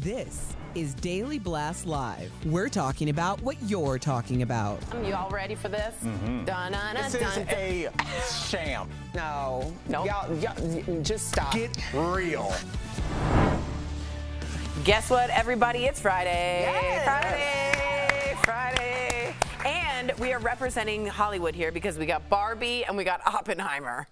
This is Daily Blast Live. We're talking about what you're talking about. You all ready for this? This is a sham. No. Nope. Y'all, just stop. Get real. Guess what, everybody? It's Friday. Yes. Friday. And we are representing Hollywood here because we got Barbie and we got Oppenheimer.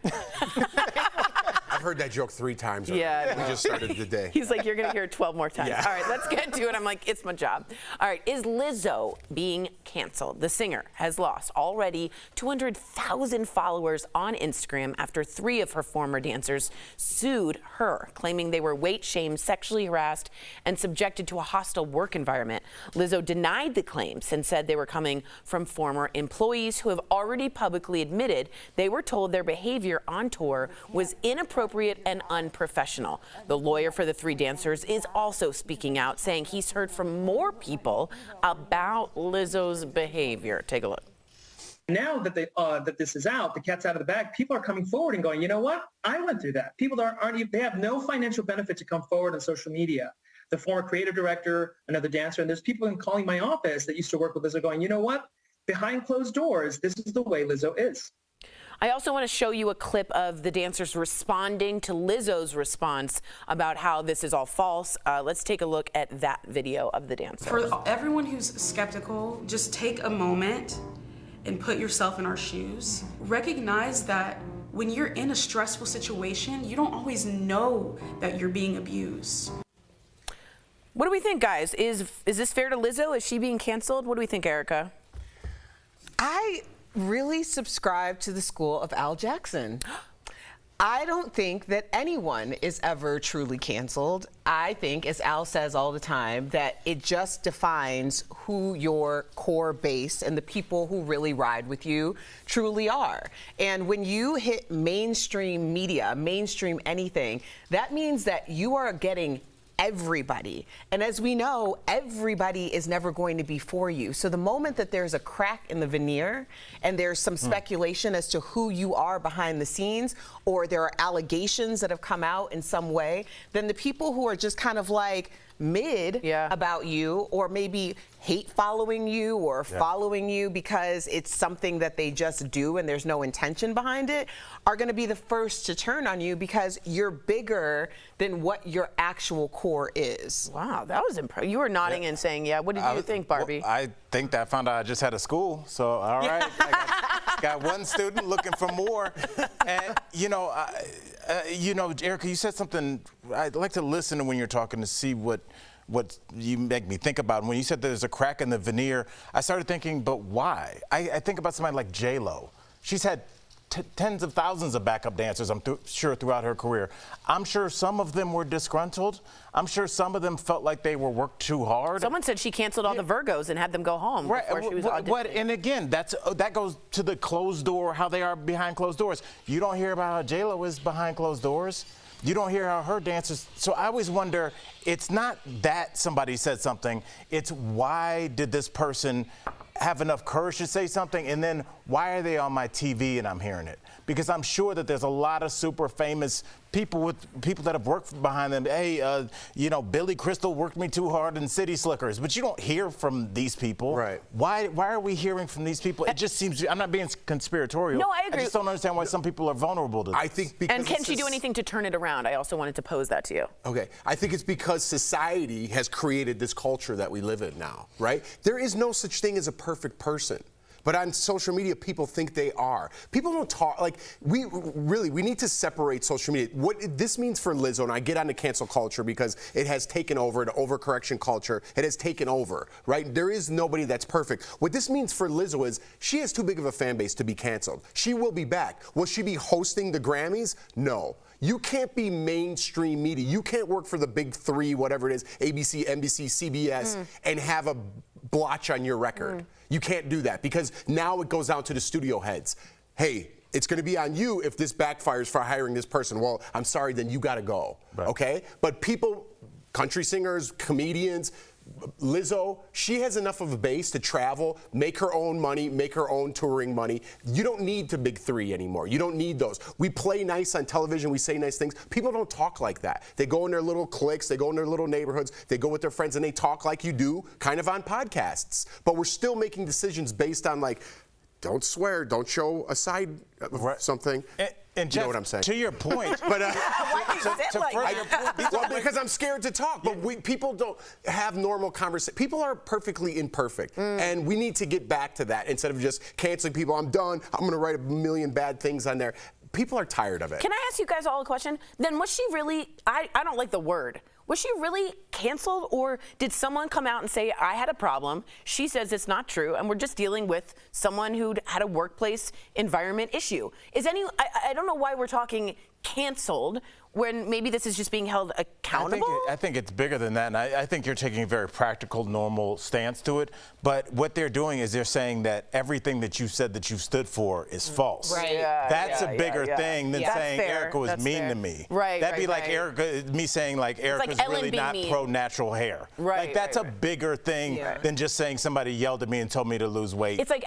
I've heard that joke 3 times already. Yeah. We just started the day. He's like, you're going to hear it 12 more times. Yeah. All right, let's get to it. I'm like, it's my job. All right, is Lizzo being canceled? The singer has lost already 200,000 followers on Instagram after 3 of her former dancers sued her, claiming they were weight shamed, sexually harassed, and subjected to a hostile work environment. Lizzo denied the claims and said they were coming from former employees who have already publicly admitted they were told their behavior on tour was inappropriate and unprofessional. The lawyer for the 3 dancers is also speaking out, saying he's heard from more people about Lizzo's behavior. Take a look. Now that that this is out, the cat's out of the bag, people are coming forward and going, you know what? I went through that. People they have no financial benefit to come forward on social media. The former creative director, another dancer, and there's people calling my office that used to work with Lizzo going, you know what? Behind closed doors, this is the way Lizzo is. I also want to show you a clip of the dancers responding to Lizzo's response about how this is all false. Let's take a look at that video of the dancers. For everyone who's skeptical, just take a moment and put yourself in our shoes. Recognize that when you're in a stressful situation, you don't always know that you're being abused. What do we think, guys? Is this fair to Lizzo? Is she being canceled? What do we think, Erica? I really subscribe to the school of Al Jackson. I don't think that anyone is ever truly canceled. I think, as Al says all the time, that it just defines who your core base and the people who really ride with you truly are. And when you hit mainstream media, mainstream anything, that means that you are getting everybody. And as we know, everybody is never going to be for you. So the moment that there's a crack in the veneer and there's some speculation as to who you are behind the scenes, or there are allegations that have come out in some way, then the people who are just kind of like mid about you, or maybe hate following you or following you because it's something that they just do and there's no intention behind it, are going to be the first to turn on you because you're bigger than what your actual core is. Wow, that was impressive. You were nodding and saying, yeah. What did you think, Barbie? Well, I think that I found out I just had a school, so all right. I got one student looking for more. And, Erica, you said something. I'd like to listen to when you're talking to see what you make me think about. When you said there's a crack in the veneer, I started thinking, but why? I think about somebody like J-Lo. She's had tens of thousands of backup dancers, I'm sure, throughout her career. I'm sure some of them were disgruntled. I'm sure some of them felt like they were worked too hard. Someone said she canceled all the Virgos and had them go home before she was auditioning. And again, that goes to the closed door, how they are behind closed doors. You don't hear about how J-Lo is behind closed doors. You don't hear how her dancers. So I always wonder, it's not that somebody said something, it's why did this person have enough courage to say something, and then why are they on my TV and I'm hearing it? Because I'm sure that there's a lot of super famous people that have worked behind them. Hey, Billy Crystal worked me too hard in City Slickers, but you don't hear from these people. Right. Why are we hearing from these people? It just seems, I'm not being conspiratorial. No, I agree. I just don't understand why some people are vulnerable to this. I think because and can she do anything to turn it around? I also wanted to pose that to you. Okay, I think it's because society has created this culture that we live in now, right? There is no such thing as a perfect person. But on social media, people think they are. People don't talk, we need to separate social media. What this means for Lizzo, and I get onto cancel culture because it has taken over, the overcorrection culture, it has taken over, right? There is nobody that's perfect. What this means for Lizzo is she has too big of a fan base to be canceled. She will be back. Will she be hosting the Grammys? No. You can't be mainstream media. You can't work for the big 3, whatever it is, ABC, NBC, CBS, and have a blotch on your record. You can't do that because now it goes down to the studio heads. Hey, it's going to be on you if this backfires for hiring this person. Well, I'm sorry, then you got to go, okay? But people, country singers, comedians, Lizzo, she has enough of a base to travel, make her own money, make her own touring money. You don't need the big three anymore. You don't need those. We play nice on television, we say nice things. People don't talk like that. They go in their little cliques, they go in their little neighborhoods, they go with their friends and they talk like you do, kind of on podcasts. But we're still making decisions based on like, don't swear, don't show a side of something. And you Jeff, know what I'm saying? To your point, But that? well, because I'm scared to talk. But people don't have normal conversation. People are perfectly imperfect, and we need to get back to that instead of just canceling people. I'm done. I'm going to write a million bad things on there. People are tired of it. Can I ask you guys all a question? Then was she really, I don't like the word. Was she really canceled, or did someone come out and say, I had a problem? She says it's not true, and we're just dealing with someone who had a workplace environment issue. I don't know why we're talking canceled when maybe this is just being held accountable? I think it's bigger than that, and I think you're taking a very practical, normal stance to it. But what they're doing is they're saying that everything that you said that you stood for is false. Right. That's a bigger thing than saying fair. Erica was That's mean fair. to me. Right, That'd be right, like right. Erica, me saying like Erica's Ellen really being not mean. pro-natural hair. Right, Like that's right, a bigger thing than just saying somebody yelled at me and told me to lose weight. It's like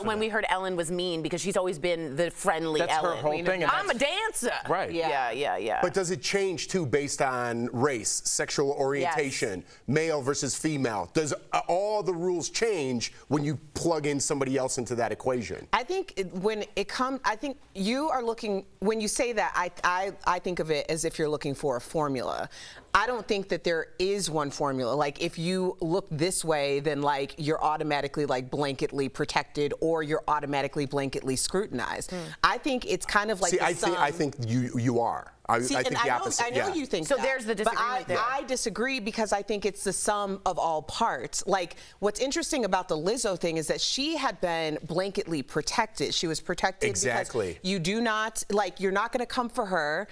when we heard Ellen was mean because she's always been the friendly That's Ellen. her whole thing. and I'm a that's- dancer. Right. Yeah. But does it change too based on race, sexual orientation, male versus female? Does all the rules change when you plug in somebody else into that equation? I think when it comes, I think you are looking, when you say that, I think of it as if you're looking for a formula. I don't think that there is one formula. Like if you look this way, then like you're automatically like blanketly protected or you're automatically blanketly scrutinized. I think it's kind of like See, I think you are. I think the opposite. I know you think So that. there's the disagreement but there. I disagree because I think it's the sum of all parts. Like what's interesting about the Lizzo thing is that she had been blanketly protected. She was protected Exactly. because you do not, like you're not going to come for her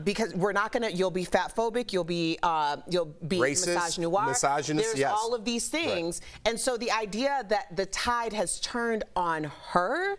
because we're not going to, you'll be fat phobic, you'll be Racist, misogynist, There's yes. all of these things. And so the idea that the tide has turned on her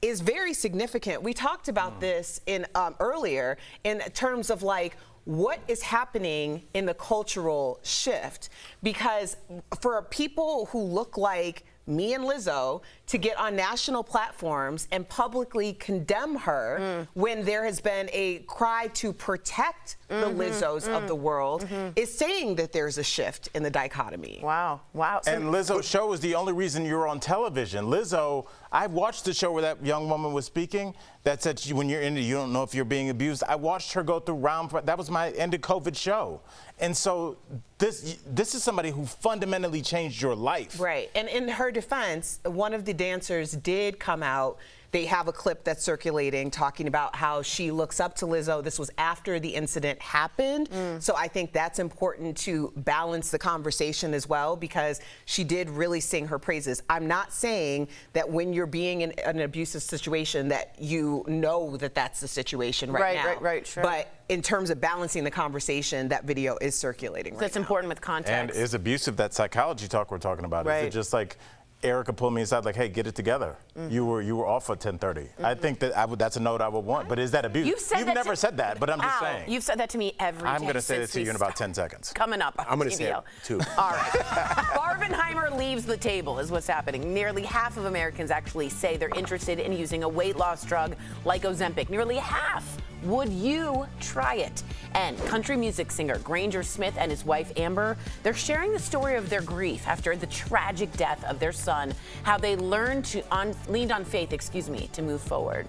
is very significant. We talked about this in earlier in terms of like what is happening in the cultural shift, because for people who look like me and Lizzo to get on national platforms and publicly condemn her when there has been a cry to protect the Lizzos of the world is saying that there's a shift in the dichotomy. Wow. So, And Lizzo's show is the only reason you're on television. Lizzo, I watched the show where that young woman was speaking that said when you're in it, you don't know if you're being abused. I watched her go through that was my end of COVID show. And so this is somebody who fundamentally changed your life. Right. And in her defense, one of the dancers did come out. They have a clip that's circulating talking about how she looks up to Lizzo. This was after the incident happened. So I think that's important to balance the conversation as well, because she did really sing her praises. I'm not saying that when you're being in an abusive situation that you know that that's the situation right now. Right, sure. But in terms of balancing the conversation, that video is circulating right now. that's important with context. And is abusive that psychology talk we're talking about? Is Right. it just like Erica pulled me aside like, hey, get it together. You were off at 10:30. I think that that's a note I would want. But is that abuse? You've never said that, but I'm just saying. You've said that to me every day. I'm going to say since it to you we in about started. 10 seconds. Coming up. I'm going to say DBL. it too. All right. Barbenheimer leaves the table is what's happening. Nearly half of Americans actually say they're interested in using a weight loss drug like Ozempic. Nearly half. Would you try it? And country music singer Granger Smith and his wife Amber, they're sharing the story of their grief after the tragic death of their son, how they learned leaned on faith, to move forward.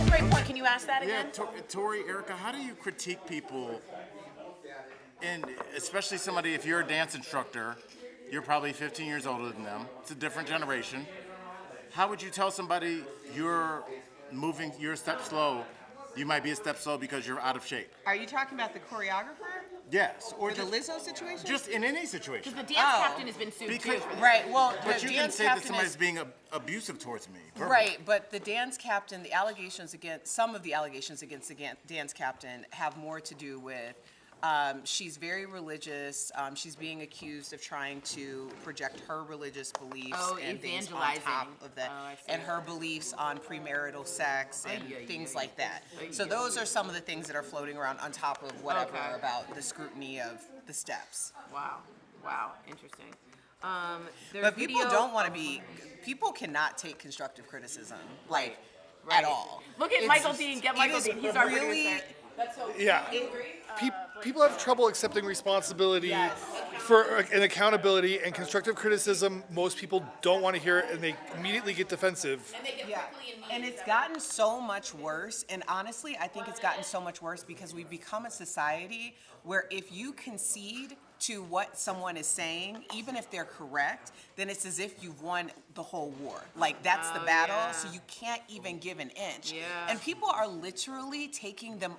Great point. Can you ask that Yeah, again? Tori, Erica, how do you critique people, and especially somebody, if you're a dance instructor, you're probably 15 years older than them. It's a different generation. How would you tell somebody you're a step slow? You might be a step slow because you're out of shape. Are you talking about the choreographer? Yes. Or Or the just, Lizzo situation? just in any situation. The dance captain has been sued Because- too. For this. Right, well, But the you can dance say that captain somebody's is... being abusive towards me. verbally. Right, but the dance captain, some of the allegations against the dance captain have more to do with She's very religious. She's being accused of trying to project her religious beliefs and things on top of that, and her beliefs on premarital sex and things like that. So those are some of the things that are floating around on top of whatever about the scrutiny of the steps. Wow, interesting. But people don't want to be. People cannot take constructive criticism, like at all. Look at Michael Dean. Get Michael Dean. He's our producer. Yeah. People have trouble accepting responsibility for and accountability and constructive criticism. Most people don't want to hear it, and they immediately get defensive. And it's gotten so much worse. And honestly, I think it's gotten so much worse because we've become a society where if you concede to what someone is saying, even if they're correct, then it's as if you've won the whole war. Like, that's the battle, so you can't even give an inch. And people are literally taking their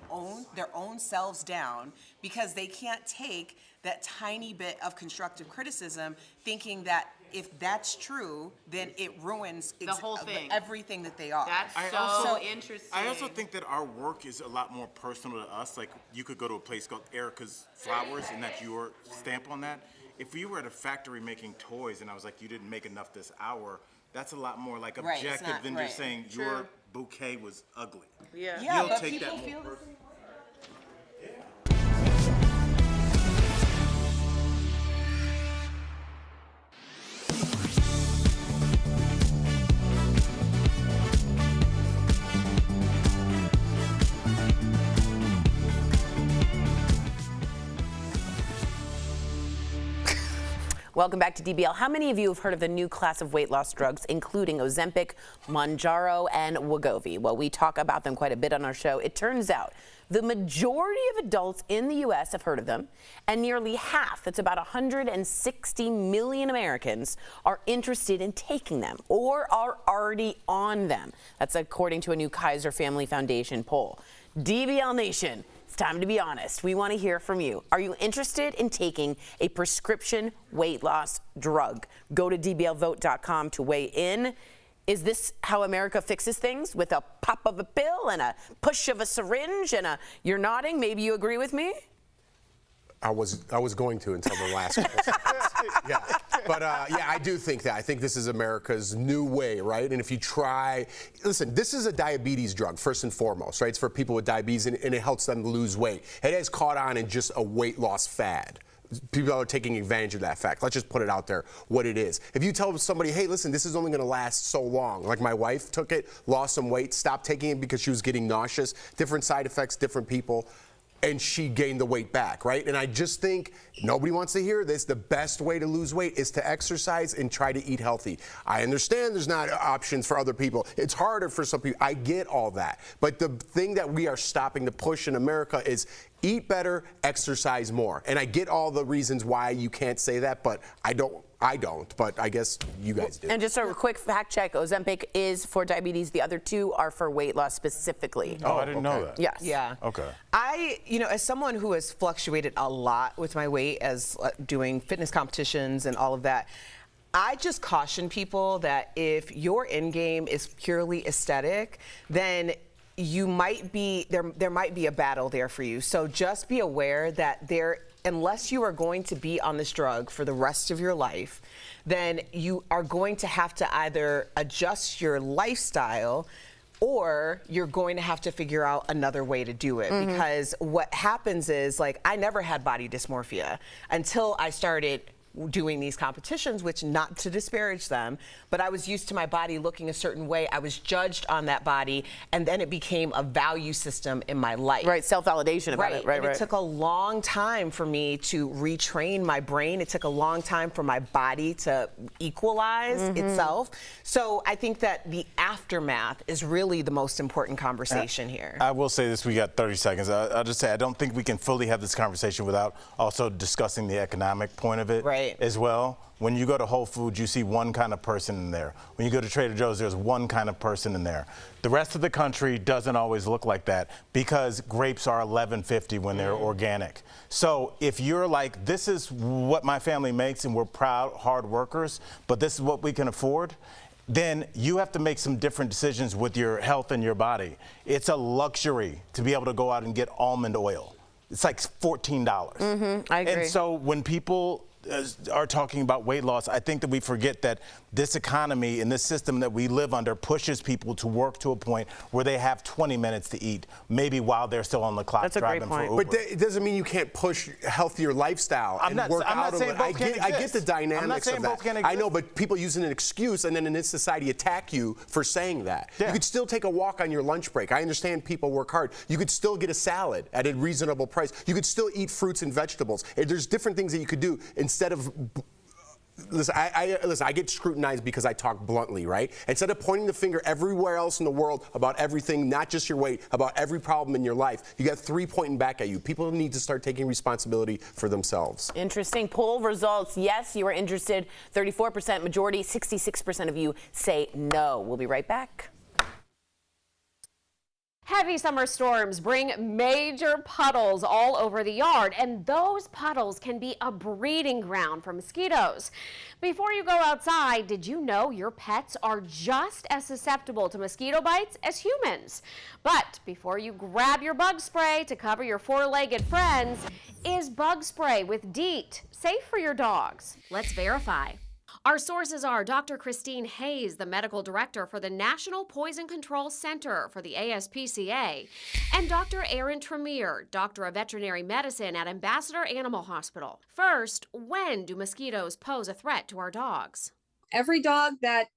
own selves down because they can't take that tiny bit of constructive criticism, thinking that if that's true, then it ruins the whole thing, everything that they are. That's so interesting. I also think that our work is a lot more personal to us. Like, you could go to a place called Erica's Flowers, and that's your stamp on that. If you were at a factory making toys, and I was like, you didn't make enough this hour, that's a lot more like objective than just saying your bouquet was ugly. Yeah, but people feel the same. Welcome back to DBL. How many of you have heard of the new class of weight loss drugs, including Ozempic, Mounjaro, and Wegovy? Well, we talk about them quite a bit on our show. It turns out the majority of adults in the U.S. have heard of them, and nearly half, that's about 160 million Americans, are interested in taking them or are already on them. That's according to a new Kaiser Family Foundation poll. DBL Nation, it's time to be honest. We want to hear from you. Are you interested in taking a prescription weight loss drug? Go to dblvote.com to weigh in. Is this how America fixes things? With a pop of a pill and a push of a syringe and you're nodding, maybe you agree with me? I was going to until the last question. But I do think that. I think this is America's new way, right? And if you try, listen, this is a diabetes drug, first and foremost, right? It's for people with diabetes, and it helps them lose weight. It has caught on in just a weight loss fad. People are taking advantage of that fact. Let's just put it out there what it is. If you tell somebody, hey, listen, this is only going to last so long. Like my wife took it, lost some weight, stopped taking it because she was getting nauseous, different side effects, different people, and she gained the weight back, right? And I just think nobody wants to hear this. The best way to lose weight is to exercise and try to eat healthy. I understand there's not options for other people. It's harder for some people. I get all that. But the thing that we are stopping to push in America is eat better, exercise more. And I get all the reasons why you can't say that, but I don't, but I guess you guys do. And just a quick fact check, Ozempic is for diabetes. The other two are for weight loss specifically. Oh, I didn't know that. Yes. Yeah. Okay. As someone who has fluctuated a lot with my weight as doing fitness competitions and all of that, I just caution people that if your end game is purely aesthetic, then you might be there might be a battle there for you. So just be aware that unless you are going to be on this drug for the rest of your life, then you are going to have to either adjust your lifestyle or you're going to have to figure out another way to do it. Because what happens is, like, I never had body dysmorphia until I started doing these competitions, which, not to disparage them, but I was used to my body looking a certain way. I was judged on that body, and then it became a value system in my life. Right, self-validation about it. Right. It took a long time for me to retrain my brain. It took a long time for my body to equalize itself. So I think that the aftermath is really the most important conversation here. I will say this, we got 30 seconds. I'll just say, I don't think we can fully have this conversation without also discussing the economic point of it. Right. As well. When you go to Whole Foods, you see one kind of person in there. When you go to Trader Joe's, there's one kind of person in there. The rest of the country doesn't always look like that because grapes are $11.50 when they're organic. So if you're like, this is what my family makes and we're proud, hard workers, but this is what we can afford, then you have to make some different decisions with your health and your body. It's a luxury to be able to go out and get almond oil. it's like $14. I agree. And so when people are talking about weight loss, I think that we forget that this economy and this system that we live under pushes people to work to a point where they have 20 minutes to eat, maybe while they're still on the clock That's a great driving point. for Uber. But it doesn't mean you can't push a healthier lifestyle and work out of it. I get the dynamics of that. I know, but people using an excuse and then in this society attack you for saying that. Yeah. You could still take a walk on your lunch break. I understand people work hard. You could still get a salad at a reasonable price. You could still eat fruits and vegetables. There's different things that you could do instead of. Listen, I get scrutinized because I talk bluntly, right? Instead of pointing the finger everywhere else in the world about everything, not just your weight, about every problem in your life, you got 3 pointing back at you. People need to start taking responsibility for themselves. Interesting poll results. Yes, you are interested. 34% majority. 66% of you say no. We'll be right back. Heavy summer storms bring major puddles all over the yard, and those puddles can be a breeding ground for mosquitoes. Before you go outside, did you know your pets are just as susceptible to mosquito bites as humans? But before you grab your bug spray to cover your four-legged friends, is bug spray with DEET safe for your dogs? Let's verify. Our sources are Dr. Christine Hayes, the medical director for the National Poison Control Center for the ASPCA, and Dr. Aaron Tremere, doctor of veterinary medicine at Ambassador Animal Hospital. First, when do mosquitoes pose a threat to our dogs? Every dog that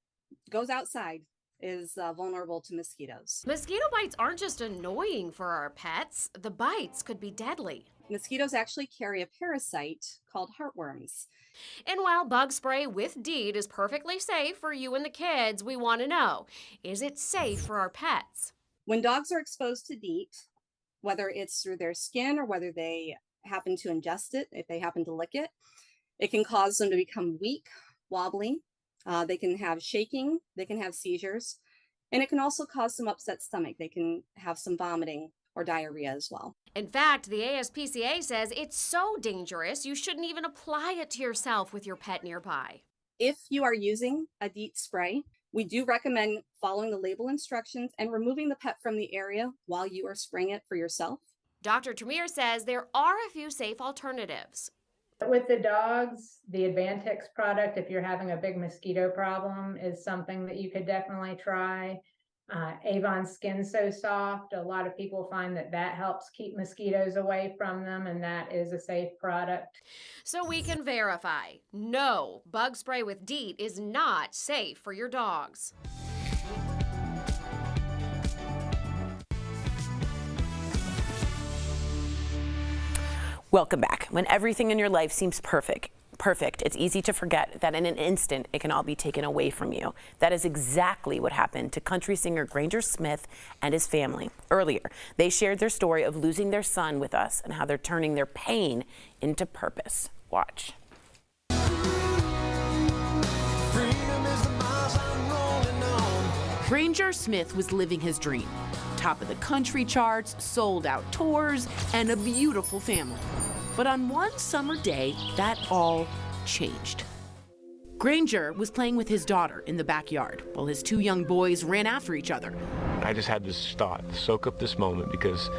goes outside is vulnerable to mosquitoes. Mosquito bites aren't just annoying for our pets. The bites could be deadly. Mosquitoes actually carry a parasite called heartworms. And while bug spray with DEET is perfectly safe for you and the kids, we want to know, is it safe for our pets? When dogs are exposed to DEET, whether it's through their skin or whether they happen to ingest it, if they happen to lick it, it can cause them to become weak, wobbly. They can have shaking, they can have seizures, and it can also cause some upset stomach. They can have some vomiting or diarrhea as well. In fact, the ASPCA says it's so dangerous you shouldn't even apply it to yourself with your pet nearby. If you are using a DEET spray, we do recommend following the label instructions and removing the pet from the area while you are spraying it for yourself. Dr. Tremere says there are a few safe alternatives. With the dogs, the Advantix product, if you're having a big mosquito problem, is something that you could definitely try. Avon Skin So Soft, a lot of people find that helps keep mosquitoes away from them, and that is a safe product. So we can verify, no, bug spray with DEET is not safe for your dogs. Welcome back. When everything in your life seems perfect, it's easy to forget that in an instant it can all be taken away from you. That is exactly what happened to country singer Granger Smith and his family. Earlier, they shared their story of losing their son with us and how they're turning their pain into purpose. Watch. Granger Smith was living his dream. Top of the country charts, sold out tours, and a beautiful family. But on one summer day, that all changed. Granger was playing with his daughter in the backyard while his two young boys ran after each other. I just had this thought, soak up this moment because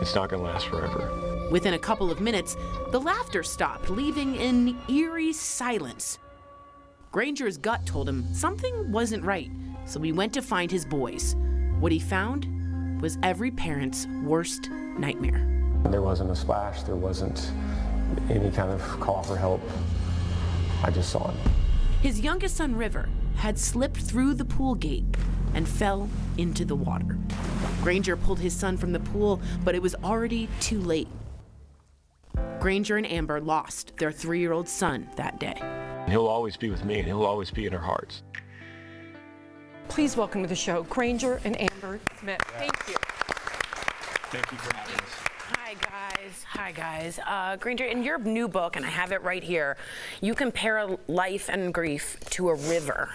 it's not going to last forever. Within a couple of minutes, the laughter stopped, leaving an eerie silence. Granger's gut told him something wasn't right, so he went to find his boys. What he found was every parent's worst nightmare. There wasn't a splash, there wasn't any kind of call for help. I just saw him. His youngest son, River, had slipped through the pool gate and fell into the water. Granger pulled his son from the pool, but it was already too late. Granger and Amber lost their 3-year-old son that day. He'll always be with me, and he'll always be in our hearts. Please welcome to the show, Granger and Amber Smith. Thank you. Thank you for having us. Hi guys. Granger, in your new book, and I have it right here, you compare life and grief to a river,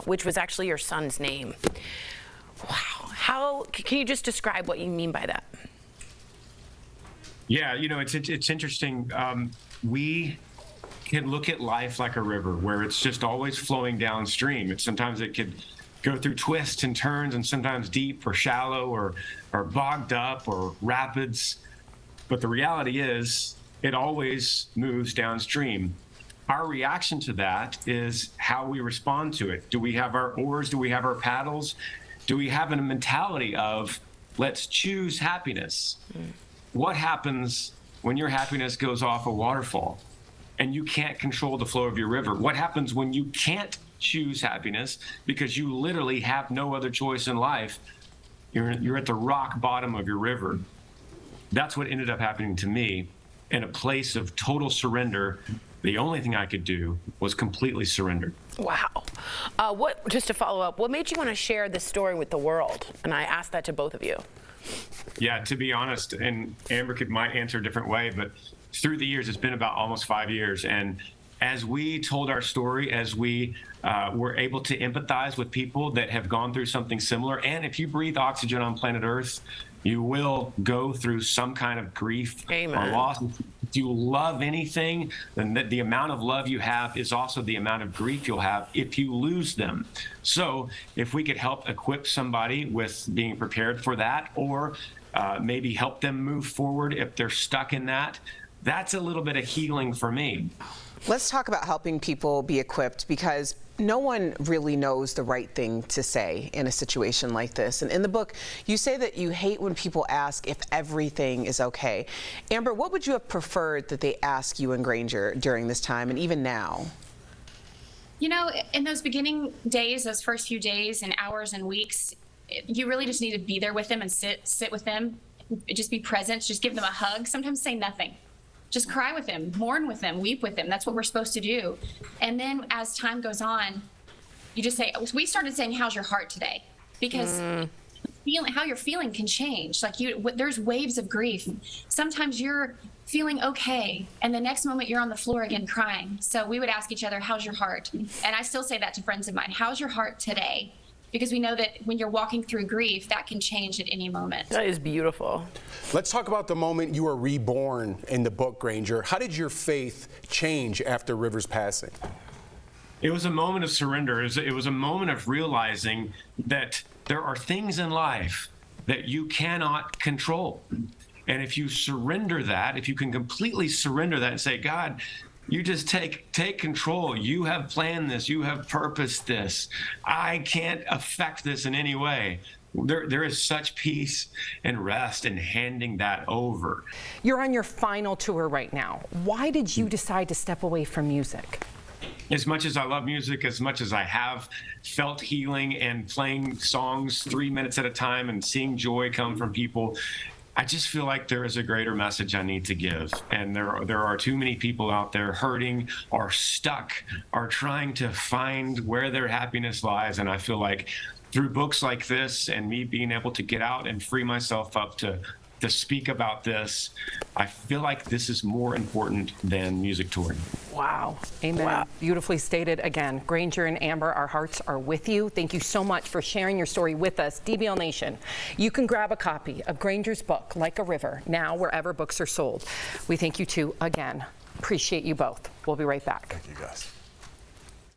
which was actually your son's name. Wow. Can you just describe what you mean by that? Yeah, it's interesting. We can look at life like a river where it's just always flowing downstream. Sometimes it could go through twists and turns, and sometimes deep or shallow or bogged up or rapids. But the reality is it always moves downstream. Our reaction to that is how we respond to it. Do we have our oars? Do we have our paddles? Do we have a mentality of, let's choose happiness? What happens when your happiness goes off a waterfall and you can't control the flow of your river? What happens when you can't choose happiness because you literally have no other choice in life? You're at the rock bottom of your river. That's what ended up happening to me. In a place of total surrender, the only thing I could do was completely surrender. Wow. Just to follow up, what made you want to share this story with the world? And I asked that to both of you. Yeah, to be honest, and Amber might answer a different way, but through the years, it's been about almost 5 years. And as we told our story, as we were able to empathize with people that have gone through something similar, and if you breathe oxygen on planet Earth, you will go through some kind of grief or loss. If you love anything, then the amount of love you have is also the amount of grief you'll have if you lose them. So if we could help equip somebody with being prepared for that, or maybe help them move forward if they're stuck in that, that's a little bit of healing for me. Let's talk about helping people be equipped, because no one really knows the right thing to say in a situation like this. And in the book, you say that you hate when people ask if everything is okay. Amber, what would you have preferred that they ask you and Granger during this time and even now? You know, in those beginning days, those first few days and hours and weeks, you really just need to be there with them and sit with them, just be present, just give them a hug, sometimes say nothing. Just cry with them, mourn with them, weep with them. That's what we're supposed to do. And then as time goes on, you just say, we started saying, how's your heart today? Because how you're feeling can change. Like there's waves of grief. Sometimes you're feeling okay, and the next moment you're on the floor again crying. So we would ask each other, how's your heart? And I still say that to friends of mine, how's your heart today? Because we know that when you're walking through grief, that can change at any moment. That is beautiful. Let's talk about the moment you were reborn in the book, Granger. How did your faith change after River's passing? It was a moment of surrender. It was a moment of realizing that there are things in life that you cannot control. And if you surrender that, if you can completely surrender that and say, God, you just take control. You have planned this. You have purposed this. I can't affect this in any way. There is such peace and rest in handing that over. You're on your final tour right now. Why did you decide to step away from music? As much as I love music, as much as I have felt healing and playing songs 3 minutes at a time and seeing joy come from people, I just feel like there is a greater message I need to give. And there are too many people out there hurting, are stuck, are trying to find where their happiness lies. And I feel like through books like this and me being able to get out and free myself up to speak about this, I feel like this is more important than music touring. Wow. Amen. Wow. Beautifully stated again. Granger and Amber, our hearts are with you. Thank you so much for sharing your story with us. DBL Nation, you can grab a copy of Granger's book, Like a River, now wherever books are sold. We thank you two again. Appreciate you both. We'll be right back. Thank you, guys.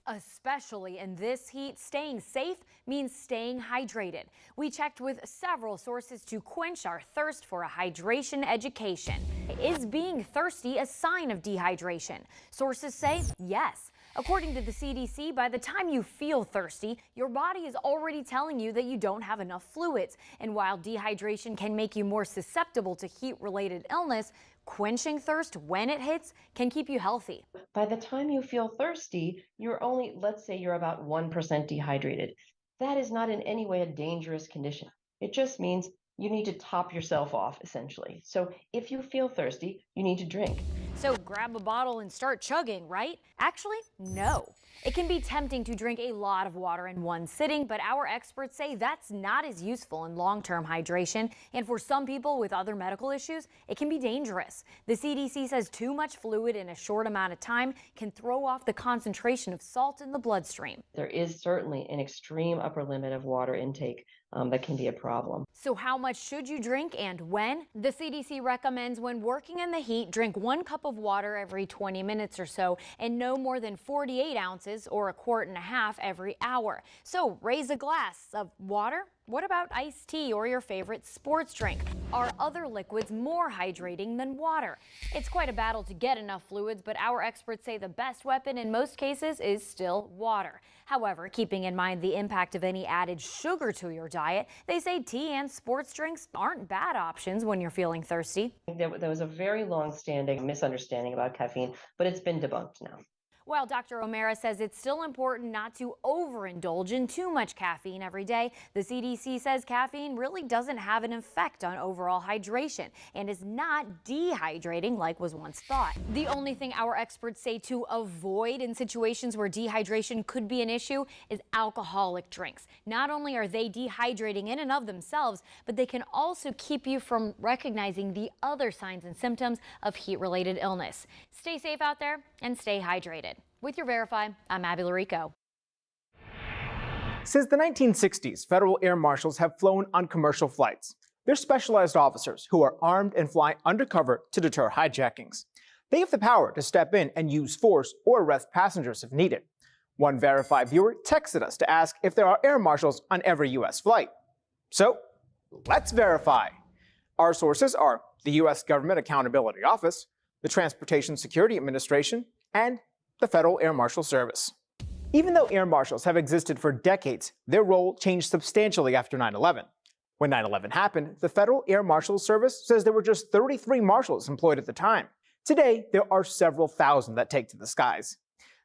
Especially in this heat, staying safe means staying hydrated. We checked with several sources to quench our thirst for a hydration education. Is being thirsty a sign of dehydration? Sources say yes. According to the CDC, by the time you feel thirsty, your body is already telling you that you don't have enough fluids. And while dehydration can make you more susceptible to heat-related illness, quenching thirst when it hits can keep you healthy. By the time you feel thirsty, you're only, let's say you're about 1% dehydrated. That is not in any way a dangerous condition. It just means you need to top yourself off, essentially. So if you feel thirsty, you need to drink. So grab a bottle and start chugging, right? Actually, no. It can be tempting to drink a lot of water in one sitting, but our experts say that's not as useful in long-term hydration. And for some people with other medical issues, it can be dangerous. The CDC says too much fluid in a short amount of time can throw off the concentration of salt in the bloodstream. There is certainly an extreme upper limit of water intake that can be a problem. So how much should you drink and when? The CDC recommends when working in the heat, drink 1 cup of water every 20 minutes or so and no more than 48 ounces or 1.5 quarts every hour. So raise a glass of water What about iced tea or your favorite sports drink? Are other liquids more hydrating than water? It's quite a battle to get enough fluids, but our experts say the best weapon in most cases is still water. However, keeping in mind the impact of any added sugar to your diet, they say tea and sports drinks aren't bad options when you're feeling thirsty. There was a very long-standing misunderstanding about caffeine, but it's been debunked now. While Dr. O'Mara says it's still important not to overindulge in too much caffeine every day, the CDC says caffeine really doesn't have an effect on overall hydration and is not dehydrating like was once thought. The only thing our experts say to avoid in situations where dehydration could be an issue is alcoholic drinks. Not only are they dehydrating in and of themselves, but they can also keep you from recognizing the other signs and symptoms of heat-related illness. Stay safe out there and stay hydrated. With your Verify, I'm Abby Larico. Since the 1960s, federal air marshals have flown on commercial flights. They're specialized officers who are armed and fly undercover to deter hijackings. They have the power to step in and use force or arrest passengers if needed. One Verify viewer texted us to ask if there are air marshals on every U.S. flight. So, let's verify. Our sources are the U.S. Government Accountability Office, the Transportation Security Administration, and the Federal Air Marshal Service. Even though air marshals have existed for decades, their role changed substantially after 9/11. When 9/11 happened, the Federal Air Marshal Service says there were just 33 marshals employed at the time. Today, there are several thousand that take to the skies.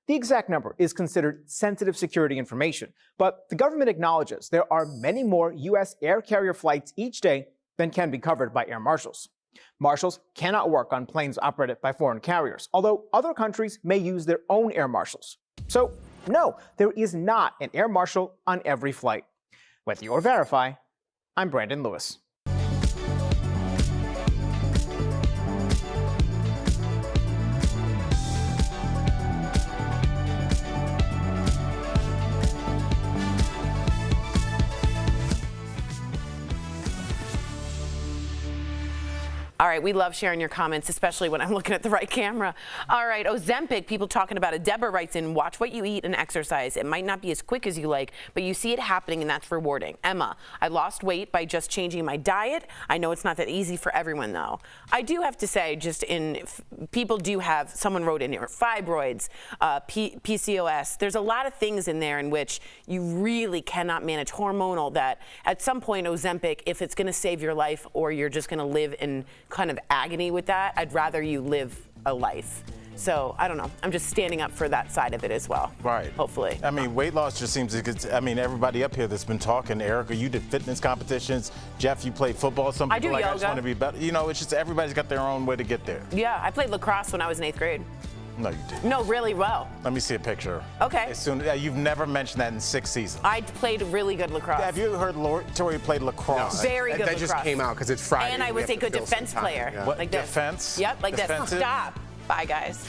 The exact number is considered sensitive security information, but the government acknowledges there are many more U.S. air carrier flights each day than can be covered by air marshals. Marshals cannot work on planes operated by foreign carriers, although other countries may use their own air marshals. So, no, there is not an air marshal on every flight. With your Verify, I'm Brandon Lewis. All right, we love sharing your comments, especially when I'm looking at the right camera. All right, Ozempic, people talking about it. Deborah writes in, watch what you eat and exercise. It might not be as quick as you like, but you see it happening and that's rewarding. Emma, I lost weight by just changing my diet. I know it's not that easy for everyone though. I do have to say, people do have, someone wrote in here, fibroids, PCOS. There's a lot of things in there in which you really cannot manage hormonal that at some point Ozempic, if it's gonna save your life or you're just gonna live in kind of agony with that, I'd rather you live a life. So I don't know. I'm just standing up for that side of it as well. Right. Hopefully. I mean, weight loss just seems to, I mean, everybody up here that's been talking, Erica, you did fitness competitions. Jeff, you played football. Some people I just want to be better. You know, it's just everybody's got their own way to get there. Yeah, I played lacrosse when I was in 8th grade. No, you didn't. No, really well. Let me see a picture. Okay. You've never mentioned that in 6 seasons. I played really good lacrosse. Have you heard Tori played lacrosse? No, very good that lacrosse. That just came out because it's Friday. And I was a good defense player. What, like defense? This. Yep, like Defensive? this. Stop. Bye, guys.